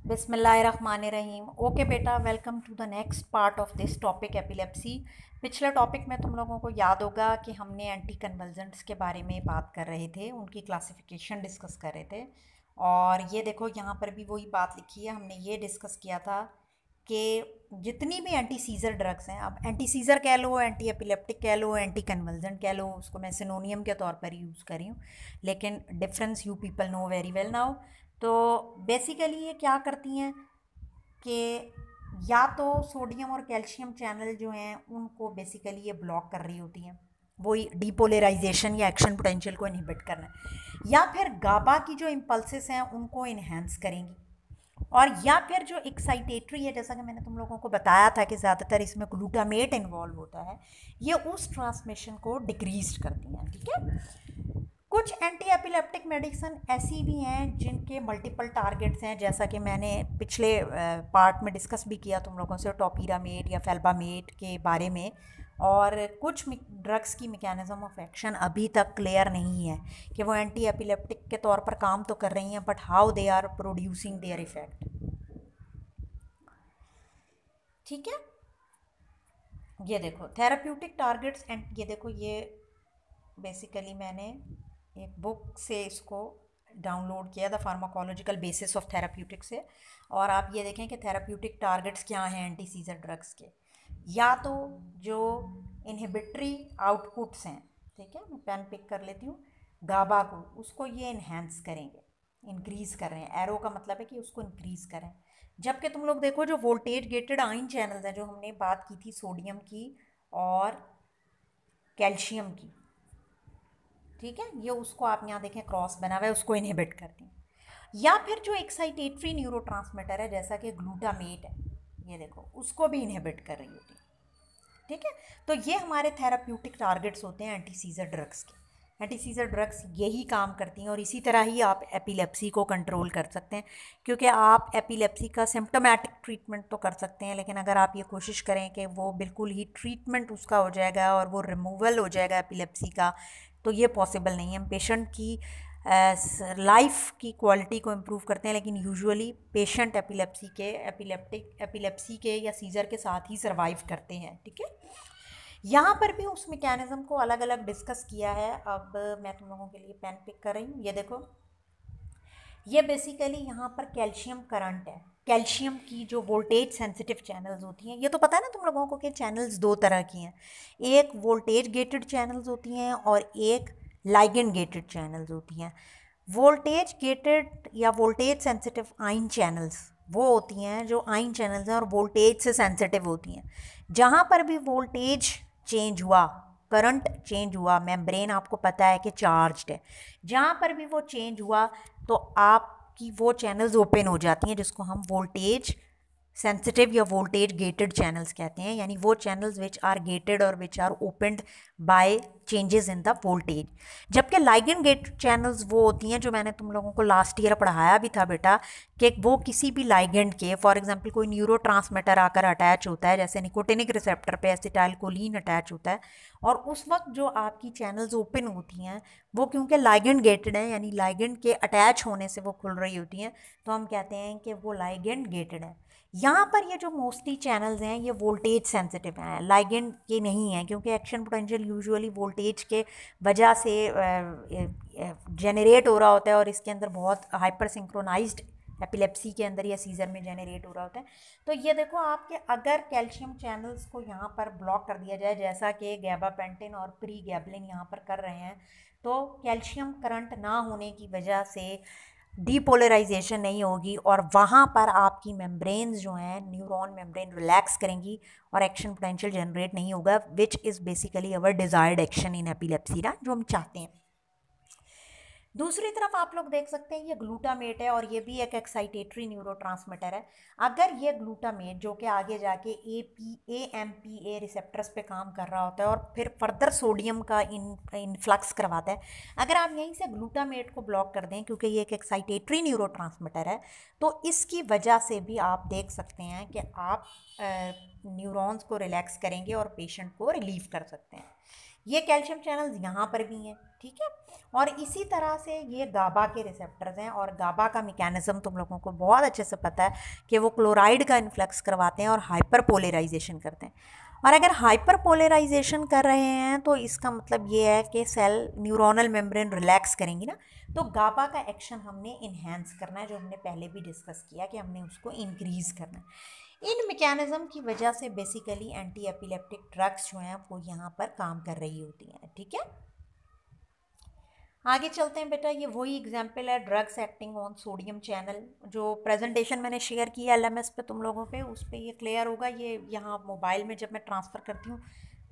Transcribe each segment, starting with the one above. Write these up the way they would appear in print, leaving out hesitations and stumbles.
बिस्मिल्लाहिर्रहमानिर्रहीम। ओके बेटा, welcome to the next part of this topic epilepsy. पिछले टॉपिक में तुम लोगों को याद होगा कि हमने एंटी कन्वल्जेंट्स के बारे में बात कर रहे थे, उनकी क्लासिफिकेशन डिस्कस कर रहे थे। और ये देखो यहाँ पर भी वही बात लिखी है। हमने ये डिस्कस किया था कि जितनी भी एंटी सीज़र ड्रग्स हैं, अब एंटी सीज़र कह लो, एंटी एपिलेप्टिक कह लो, एंटी कन्वल्जेंट कह लो, उसको मैं सिनोनियम के तौर पर यूज़ कर रही हूँ, लेकिन difference you people know very well now. तो बेसिकली ये क्या करती हैं कि या तो सोडियम और कैल्शियम चैनल जो हैं उनको बेसिकली ये ब्लॉक कर रही होती हैं, वही डीपोलराइजेशन या एक्शन पोटेंशियल को इनहिबिट करना है, या फिर गाबा की जो इम्पल्सेस हैं उनको इन्हेंस करेंगी, और या फिर जो एक्साइटेटरी है, जैसा कि मैंने तुम लोगों को बताया था कि ज़्यादातर इसमें ग्लूटामेट इन्वॉल्व होता है, ये उस ट्रांसमिशन को डिक्रीज करती हैं। ठीक है। कुछ एंटी एपिलेप्टिक मेडिसिन ऐसी भी हैं जिनके मल्टीपल टारगेट्स हैं, जैसा कि मैंने पिछले पार्ट में डिस्कस भी किया तुम लोगों से टोपिरामेट या फेल्बामेट के बारे में। और कुछ ड्रग्स की मैकेनिज्म ऑफ एक्शन अभी तक क्लियर नहीं है कि वो एंटी एपिलेप्टिक के तौर पर काम तो कर रही हैं, but how they are producing their effect. ठीक है। ये देखो थेराप्यूटिक टारगेट्स, एंड ये देखो, ये बेसिकली मैंने एक बुक से इसको डाउनलोड किया था, फार्माकोलॉजिकल बेसिस ऑफ थेराप्यूटिक से। और आप ये देखें कि थेराप्यूटिक टारगेट्स क्या हैं एंटी सीजर ड्रग्स के। या तो जो इनहिबिटरी आउटपुट्स हैं, ठीक है, मैं पेन पिक कर लेती हूँ, गाबा को, उसको ये इन्हेंस करेंगे, इंक्रीज़ कर रहे हैं। एरो का मतलब है कि उसको इंक्रीज़ करें। जबकि तुम लोग देखो जो वोल्टेज गेटेड आयन चैनल्स हैं, जो हमने बात की थी सोडियम की और कैल्शियम की, ठीक है, ये उसको आप यहाँ देखें क्रॉस बना हुआ है, उसको इनहिबिट करती हैं। या फिर जो एक्साइटेटरी न्यूरोट्रांसमीटर है जैसा कि ग्लूटामेट है, ये देखो, उसको भी इनहिबिट कर रही होती है। ठीक है। तो ये हमारे थेराप्यूटिक टारगेट्स होते हैं एंटी सीजर ड्रग्स के। एंटी सीजर ड्रग्स यही काम करती हैं, और इसी तरह ही आप एपिलेप्सी को कंट्रोल कर सकते हैं, क्योंकि आप एपिलेप्सी का सिम्टोमेटिक ट्रीटमेंट तो कर सकते हैं, लेकिन अगर आप ये कोशिश करें कि वो बिल्कुल ही ट्रीटमेंट उसका हो जाएगा और वो रिमूवल हो जाएगा एपिलेप्सी का, तो ये पॉसिबल नहीं है। हम पेशेंट की लाइफ की क्वालिटी को इम्प्रूव करते हैं, लेकिन यूजुअली पेशेंट एपिलेप्सी के या सीज़र के साथ ही सर्वाइव करते हैं। ठीक है। यहाँ पर भी उस मैकेनिज़्म को अलग अलग डिस्कस किया है। अब मैं तुम लोगों के लिए पेन पिक कर रही हूँ। ये देखो, ये बेसिकली यहाँ पर कैल्शियम करंट है। कैल्शियम की जो वोल्टेज सेंसिटिव चैनल्स होती हैं, ये तो पता है ना तुम लोगों को कि चैनल्स दो तरह की हैं, एक वोल्टेज गेटेड चैनल्स होती हैं और एक लाइगेंड गेटेड चैनल्स होती हैं। वोल्टेज गेटेड या वोल्टेज सेंसिटिव आयन चैनल्स वो होती हैं जो आयन चैनल्स हैं और वोल्टेज से सेंसिटिव होती हैं। जहाँ पर भी वोल्टेज चेंज हुआ, करंट चेंज हुआ, मेम्ब्रेन आपको पता है कि चार्ज्ड है, जहाँ पर भी वो चेंज हुआ तो आपकी वो चैनल्स ओपन हो जाती हैं, जिसको हम वोल्टेज सेंसिटिव या वोल्टेज गेटेड चैनल्स कहते हैं, यानी वो चैनल्स विच आर गेटेड और which are opened by changes in the voltage. जबकि लाइगेंड गेटेड चैनल्स वो होती हैं जो मैंने तुम लोगों को लास्ट ईयर पढ़ाया भी था बेटा, कि वो किसी भी लाइगेंड के, फॉर एग्जांपल कोई न्यूरोट्रांसमीटर आकर अटैच होता है, जैसे निकोटिनिक रिसेप्टर पे एसिटाइलकोलिन अटैच होता है, और उस वक्त जो आपकी चैनल्स ओपन होती हैं वो क्योंकि लाइगेंड गेटेड हैं, यानी लाइगेंड के अटैच होने से वो खुल रही होती हैं, तो हम कहते हैं कि वो लाइगेंड गेटेड है। यहाँ पर ये जो मोस्टली चैनल्स हैं ये वोल्टेज सेंसिटिव हैं, लाइगेंड के नहीं हैं, क्योंकि एक्शन पोटेंशियल यूजुअली वोल्टेज के वजह से जनरेट हो रहा होता है, और इसके अंदर बहुत हाइपर सिंक्रोनाइज्ड एपिलेप्सी के अंदर या सीज़र में जनरेट हो रहा होता है। तो ये देखो आपके अगर कैल्शियम चैनल्स को यहाँ पर ब्लॉक कर दिया जाए, जैसा कि गैबापेंटिन और प्री गैबलिन यहाँ पर कर रहे हैं, तो कैल्शियम करंट ना होने की वजह से डीपोलराइजेशन नहीं होगी, और वहाँ पर आपकी मेम्ब्रेन्स जो हैं, न्यूरॉन मेम्ब्रेन रिलैक्स करेंगी और एक्शन पोटेंशियल जनरेट नहीं होगा, which is basically our desired action in epilepsy ना, जो हम चाहते हैं। दूसरी तरफ आप लोग देख सकते हैं ये ग्लूटामेट है, और ये भी एक एक्साइटेटरी न्यूरोट्रांसमीटर है। अगर ये ग्लूटामेट जो कि आगे जाके AMPA रिसेप्टर्स पे काम कर रहा होता है और फिर फर्दर सोडियम का इनफ्लक्स करवाता है, अगर आप यहीं से ग्लूटामेट को ब्लॉक कर दें, क्योंकि ये एक एक्साइटेटरी न्यूरोट्रांसमीटर है, तो इसकी वजह से भी आप देख सकते हैं कि आप न्यूरॉन्स को रिलैक्स करेंगे और पेशेंट को रिलीव कर सकते हैं। ये कैल्शियम चैनल्स यहाँ पर भी हैं, ठीक है। और इसी तरह से ये गाबा के रिसेप्टर्स हैं, और गाबा का मैकेनिज्म तुम लोगों को बहुत अच्छे से पता है कि वो क्लोराइड का इन्फ्लक्स करवाते हैं और हाइपर पोलराइजेशन करते हैं। और अगर हाइपर पोलराइजेशन कर रहे हैं तो इसका मतलब ये है कि सेल न्यूरोनल मेम्ब्रेन रिलैक्स करेंगी ना, तो गाबा का एक्शन हमने इन्हेंस करना है, जो हमने पहले भी डिस्कस किया कि हमने उसको इंक्रीज़ करना है। इन मैकेनिज्म की वजह से बेसिकली एंटी एपिलेप्टिक ड्रग्स जो हैं वो यहाँ पर काम कर रही होती हैं, ठीक है। आगे चलते हैं बेटा, ये वही एग्जाम्पल है drugs acting on sodium channel. जो प्रेजेंटेशन मैंने शेयर किया एलएमएस पे तुम लोगों पे, उस पर ये क्लियर होगा। ये यहाँ मोबाइल में जब मैं ट्रांसफ़र करती हूँ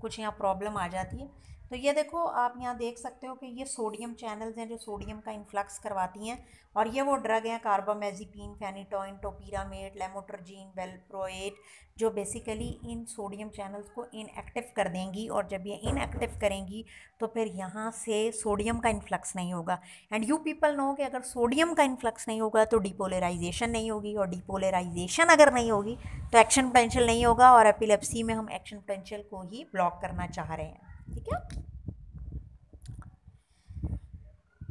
कुछ यहाँ प्रॉब्लम आ जाती है। तो ये देखो, आप यहाँ देख सकते हो कि ये सोडियम चैनल्स हैं जो सोडियम का इन्फ्लक्स करवाती हैं, और ये वो ड्रग हैं कार्बामेज़ेपिन, फेनिटोइन, टोपिरामेट, लेमोट्रोजीन, वेलप्रोएट, जो बेसिकली इन सोडियम चैनल्स को इनएक्टिव कर देंगी। और जब ये इनएक्टिव करेंगी तो फिर यहाँ से सोडियम का इन्फ्लक्स नहीं होगा। एंड यू पीपल नो कि अगर सोडियम का इन्फ्लक्स नहीं होगा तो डिपोलराइजेशन नहीं होगी, और डिपोलराइजेशन अगर नहीं होगी तो एक्शन पोटेंशियल नहीं होगा, और एपिलेप्सी में हम एक्शन पोटेंशियल को ही ब्लॉक करना चाह रहे हैं, ठीक है।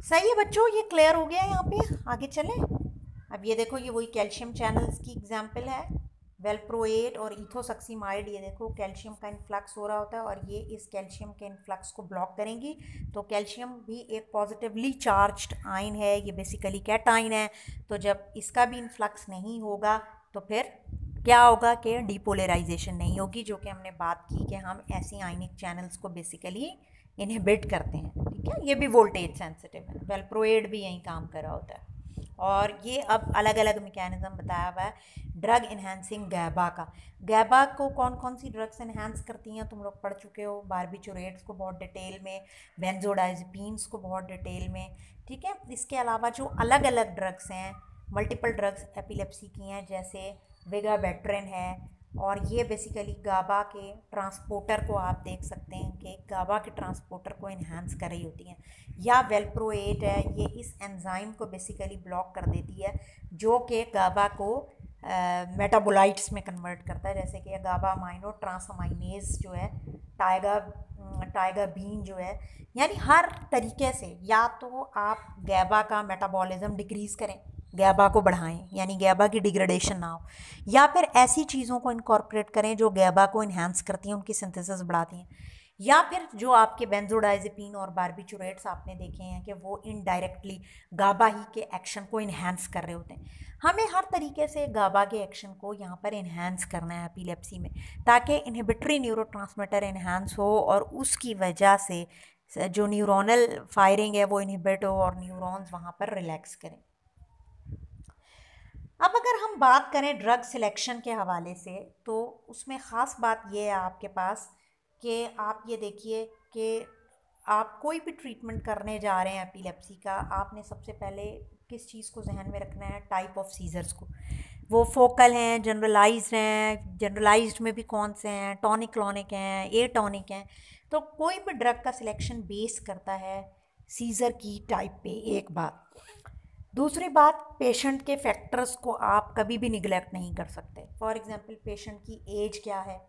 सही है बच्चों, ये क्लियर हो गया है। यहाँ पे आगे चलें। अब ये देखो, ये वही कैल्शियम चैनल्स की एग्जांपल है, वेलप्रोएट और इथोसक्सीमाइड। ये देखो कैल्शियम का इन्फ्लक्स हो रहा होता है और ये इस कैल्शियम के इन्फ्लक्स को ब्लॉक करेंगी। तो कैल्शियम भी एक पॉजिटिवली चार्ज्ड आयन है, ये बेसिकली कैटाइन है। तो जब इसका भी इन्फ्लक्स नहीं होगा तो फिर क्या होगा कि डिपोलराइजेशन नहीं होगी, जो कि हमने बात की कि हम ऐसी आयनिक चैनल्स को बेसिकली इनहिबिट करते हैं, ठीक है। ये भी वोल्टेज सेंसिटिव है, वेलप्रोएट भी यही काम कर रहा होता है। और ये अब अलग अलग मैकेनिज्म बताया हुआ है ड्रग इन्हेंसिंग गैबा का। गैबा को कौन कौन सी ड्रग्स इन्हेंस करती हैं तुम लोग पढ़ चुके हो, बारबिचुरेट्स को बहुत डिटेल में, बेंजोडाइज़ेपिन्स को बहुत डिटेल में, ठीक है। इसके अलावा जो अलग अलग ड्रग्स हैं, मल्टीपल ड्रग्स एपिलेप्सी की हैं, जैसे विगाबैट्रिन है, और ये बेसिकली गाबा के ट्रांसपोर्टर को आप देख सकते हैं कि गाबा के ट्रांसपोर्टर को इन्हांस कर रही होती हैं। या वेलप्रोएट है, ये इस एंजाइम को बेसिकली ब्लॉक कर देती है, जो कि गाबा को मेटाबोलाइट्स में कन्वर्ट करता है, जैसे कि गाबा अमाइनो ट्रांसअमाइनेज जो है, टाइगा बीन जो है। यानी हर तरीके से या तो आप गैबा का मेटाबॉलिज्म डिक्रीज़ करें, गैबा को बढ़ाएं, यानी गैबा की डिग्रेडेशन ना हो, या फिर ऐसी चीज़ों को इनकॉर्पोरेट करें जो गैबा को इन्हांस करती हैं, उनकी सिंथेसिस बढ़ाती हैं, या फिर जो आपके बेंजोडाइजेपिन और बारबिचुरेट्स आपने देखे हैं कि वो इनडायरेक्टली गाबा ही के एक्शन को इन्हांस कर रहे होते हैं। हमें हर तरीके से गाबा के एक्शन को यहाँ पर इन्हांस करना है एपिलेप्सी में, ताकि इनहिबिटरी न्यूरोट्रांसमीटर इन्हांस हो और उसकी वजह से जो न्यूरोनल फायरिंग है वो इनहिबिट हो और न्यूरॉन्स वहाँ पर रिलैक्स करें। अब अगर हम बात करें ड्रग सिलेक्शन के हवाले से, तो उसमें ख़ास बात ये है आपके पास कि आप ये देखिए कि आप कोई भी ट्रीटमेंट करने जा रहे हैं एपिलेप्सी का, आपने सबसे पहले किस चीज़ को जहन में रखना है, टाइप ऑफ सीजर्स को। वो फोकल हैं, जनरलाइज्ड हैं, जनरलाइज्ड में भी कौन से हैं, टॉनिक क्लॉनिक हैं, ए टॉनिक हैं। तो कोई भी ड्रग का सिलेक्शन बेस करता है सीज़र की टाइप पे, एक बात। दूसरी बात, पेशेंट के फैक्टर्स को आप कभी भी निगलेक्ट नहीं कर सकते। फॉर एग्जांपल पेशेंट की एज क्या है,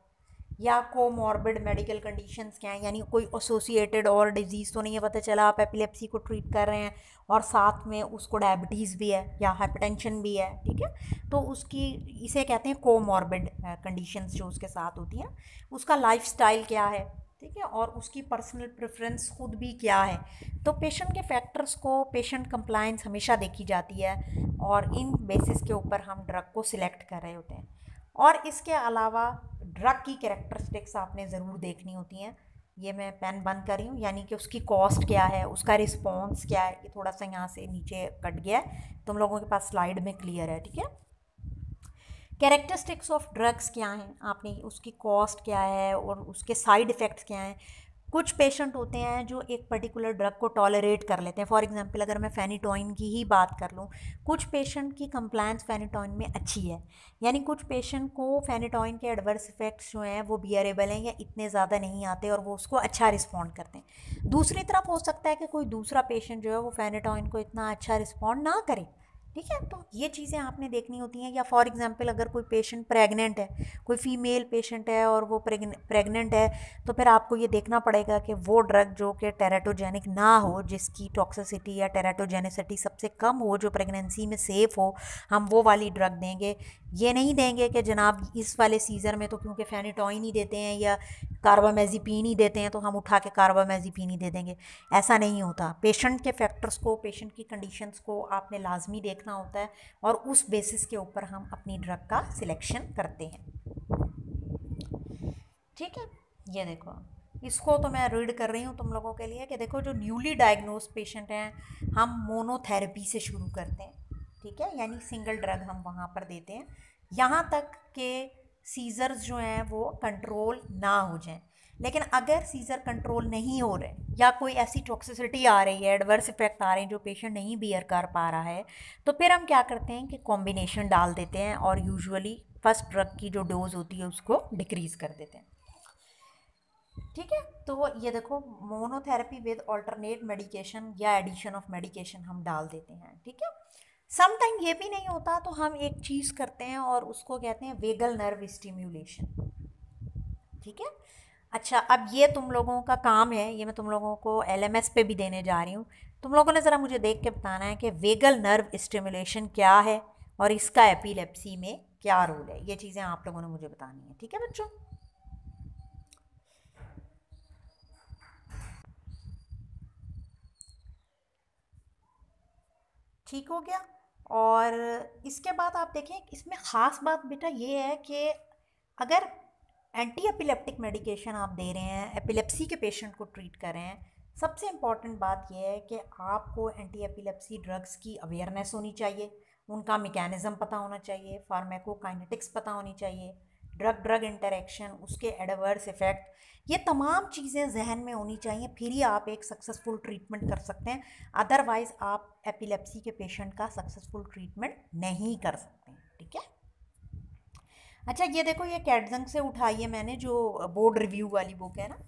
या कोमॉर्बिड मेडिकल कंडीशंस क्या हैं, यानी कोई एसोसिएटेड और डिजीज़ तो नहीं है, पता चला आप एपिलेप्सी को ट्रीट कर रहे हैं और साथ में उसको डायबिटीज़ भी है या हाइपरटेंशन भी है, ठीक है। तो उसकी, इसे कहते हैं कोमॉर्बिड कंडीशंस जो उसके साथ होती हैं। उसका लाइफस्टाइल क्या है, ठीक है, और उसकी पर्सनल प्रेफरेंस खुद भी क्या है। तो पेशेंट के फैक्टर्स को, पेशेंट कंप्लायंस हमेशा देखी जाती है, और इन बेसिस के ऊपर हम ड्रग को सिलेक्ट कर रहे होते हैं। और इसके अलावा ड्रग की कैरेक्टरिस्टिक्स आपने ज़रूर देखनी होती हैं। ये मैं पेन बंद कर रही हूँ, यानी कि उसकी कॉस्ट क्या है, उसका रिस्पॉन्स क्या है। ये थोड़ा सा यहाँ से नीचे कट गया है, तुम लोगों के पास स्लाइड में क्लियर है, ठीक है। कैरेक्टरिस्टिक्स ऑफ ड्रग्स क्या हैं, आपने उसकी कॉस्ट क्या है और उसके साइड इफ़ेक्ट्स क्या हैं। कुछ पेशेंट होते हैं जो एक पर्टिकुलर ड्रग को टॉलरेट कर लेते हैं। फॉर एग्जांपल अगर मैं फेनिटोइन की ही बात कर लूँ, कुछ पेशेंट की कंप्लायंस फेनिटोइन में अच्छी है, यानी कुछ पेशेंट को फेनिटोइन के एडवर्स इफेक्ट्स जो हैं वो बियरेबल हैं या इतने ज़्यादा नहीं आते और वो उसको अच्छा रिस्पॉन्ड करते हैं। दूसरी तरफ हो सकता है कि कोई दूसरा पेशेंट जो है वो फेनिटोइन को इतना अच्छा रिस्पॉन्ड ना करे, ठीक है। तो ये चीज़ें आपने देखनी होती हैं। या फॉर एग्जांपल अगर कोई पेशेंट प्रेग्नेंट है, कोई फीमेल पेशेंट है और वो प्रेग्नेंट है, तो फिर आपको ये देखना पड़ेगा कि वो ड्रग जो कि टेराटोजेनिक ना हो, जिसकी टॉक्सिसिटी या टेराटोजेनिसिटी सबसे कम हो, जो प्रेगनेंसी में सेफ़ हो, हम वो वाली ड्रग देंगे। ये नहीं देंगे कि जनाब इस वाले सीज़र में तो क्योंकि फेनिटोइन ही देते हैं या कार्बामेज़ेपिन ही देते हैं तो हम उठा के कार्बामेज़ेपिन ही दे देंगे। ऐसा नहीं होता। पेशेंट के फैक्टर्स को, पेशेंट की कंडीशंस को आपने लाजमी देखना होता है और उस बेसिस के ऊपर हम अपनी ड्रग का सिलेक्शन करते हैं। ठीक है। ये देखो, इसको तो मैं रीड कर रही हूँ तुम लोगों के लिए कि देखो जो न्यूली डायग्नोज पेशेंट हैं हम मोनोथेरेपी से शुरू करते हैं। ठीक है, यानी सिंगल ड्रग हम वहाँ पर देते हैं यहाँ तक कि सीज़र्स जो हैं वो कंट्रोल ना हो जाएं। लेकिन अगर सीज़र कंट्रोल नहीं हो रहे या कोई ऐसी टॉक्सिसिटी आ रही है, एडवर्स इफेक्ट आ रहे हैं जो पेशेंट नहीं बियर कर पा रहा है, तो फिर हम क्या करते हैं कि कॉम्बिनेशन डाल देते हैं और यूजुअली फर्स्ट ड्रग की जो डोज होती है उसको डिक्रीज़ कर देते हैं। ठीक है। तो ये देखो, मोनोथेरेपी विद अल्टरनेट मेडिकेशन या एडिशन ऑफ मेडिकेशन हम डाल देते हैं। ठीक है। सम टाइम ये भी नहीं होता तो हम एक चीज़ करते हैं और उसको कहते हैं वेगल नर्व स्टिम्युलेशन। ठीक है। अच्छा, अब ये तुम लोगों का काम है, ये मैं तुम लोगों को एलएमएस पे भी देने जा रही हूँ। तुम लोगों ने ज़रा मुझे देख के बताना है कि वेगल नर्व स्टिम्युलेशन क्या है और इसका एपिलेप्सी में क्या रोल है। ये चीज़ें आप लोगों ने मुझे बतानी है। ठीक है बच्चों। ठीक हो गया। और इसके बाद आप देखें, इसमें ख़ास बात बेटा ये है कि अगर एंटी एपिलेप्टिक मेडिकेशन आप दे रहे हैं, एपिलेप्सी के पेशेंट को ट्रीट कर रहे हैं, सबसे इम्पॉर्टेंट बात यह है कि आपको एंटी एपिलेप्सी ड्रग्स की अवेयरनेस होनी चाहिए, उनका मैकेनिज़्म पता होना चाहिए, फार्माकोकाइनेटिक्स पता होनी चाहिए, ड्रग ड्रग इंटरेक्शन, उसके एडवर्स इफ़ेक्ट, ये तमाम चीज़ें जहन में होनी चाहिए। फिर ही आप एक सक्सेसफुल ट्रीटमेंट कर सकते हैं। अदरवाइज़ आप एपिलेप्सी के पेशेंट का सक्सेसफुल ट्रीटमेंट नहीं कर सकते। ठीक है। अच्छा, ये देखो, ये कैटजंग से उठाई है मैंने, जो बोर्ड रिव्यू वाली बुक है ना,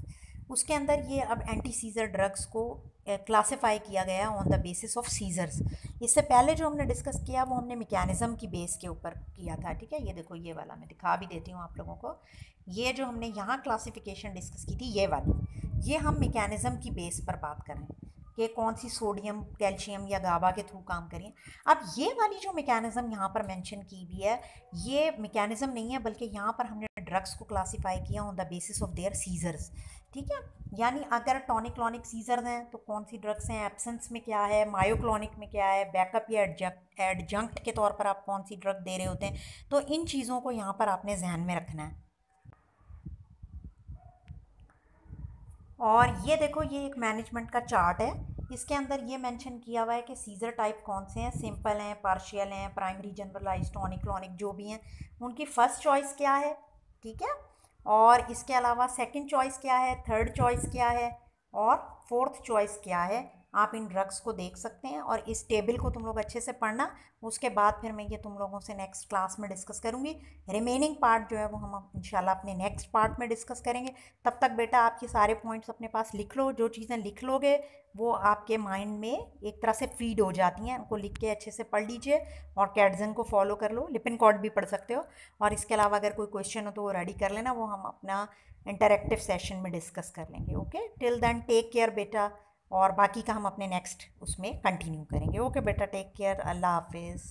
उसके अंदर ये अब एंटी सीज़र ड्रग्स को क्लासिफाई किया गया on the basis of seizures. इससे पहले जो हमने डिस्कस किया वो हमने मैकेनिज़्म की बेस के ऊपर किया था। ठीक है। ये देखो, ये वाला मैं दिखा भी देती हूँ आप लोगों को। ये जो हमने यहाँ क्लासिफिकेशन डिस्कस की थी, ये वाली, ये हम मैकेनिज़्म की बेस पर बात कर रहे हैं कि कौन सी सोडियम, कैल्शियम या गाबा के थ्रू काम करें। अब ये वाली जो मैकेनिज़्म यहाँ पर मेंशन की भी है, ये मैकेनिज़्म नहीं है, बल्कि यहाँ पर हमने ड्रग्स को क्लासिफाई किया on the basis of their seizures. ठीक है। यानी अगर टॉनिक क्लॉनिक सीज़र्स हैं तो कौन सी ड्रग्स हैं, एब्सेंस में क्या है, मायोक्लॉनिक में क्या है, बैकअप या एडजंक्ट के तौर पर आप कौन सी ड्रग दे रहे होते हैं। तो इन चीज़ों को यहाँ पर आपने जहन में रखना है। और ये देखो, ये एक मैनेजमेंट का चार्ट है। इसके अंदर ये मेंशन किया हुआ है कि सीज़र टाइप कौन से हैं, सिंपल हैं, पार्शियल हैं, प्राइमरी, जनरलाइज, टॉनिक क्लॉनिक, जो भी हैं उनकी फ़र्स्ट चॉइस क्या है। ठीक है। और इसके अलावा सेकंड चॉइस क्या है, थर्ड चॉइस क्या है और फोर्थ चॉइस क्या है। आप इन ड्रग्स को देख सकते हैं और इस टेबल को तुम लोग अच्छे से पढ़ना। उसके बाद फिर मैं ये तुम लोगों से नेक्स्ट क्लास में डिस्कस करूँगी। रिमेनिंग पार्ट जो है वो हम इंशाल्लाह अपने नेक्स्ट पार्ट में डिस्कस करेंगे। तब तक बेटा आप ये सारे पॉइंट्स अपने पास लिख लो। जो चीज़ें लिख लोगे वो आपके माइंड में एक तरह से फीड हो जाती हैं। उनको लिख के अच्छे से पढ़ लीजिए और कैटजन को फॉलो कर लो। लिपिनकॉर्ड भी पढ़ सकते हो। और इसके अलावा अगर कोई क्वेश्चन हो तो वो रेडी कर लेना, वो हम अपना इंटरेक्टिव सेशन में डिस्कस कर लेंगे। Okay, till then take care बेटा। और बाकी का हम अपने नेक्स्ट उसमें कंटिन्यू करेंगे। ओके बेटा, टेक केयर। अल्लाह हाफिज़।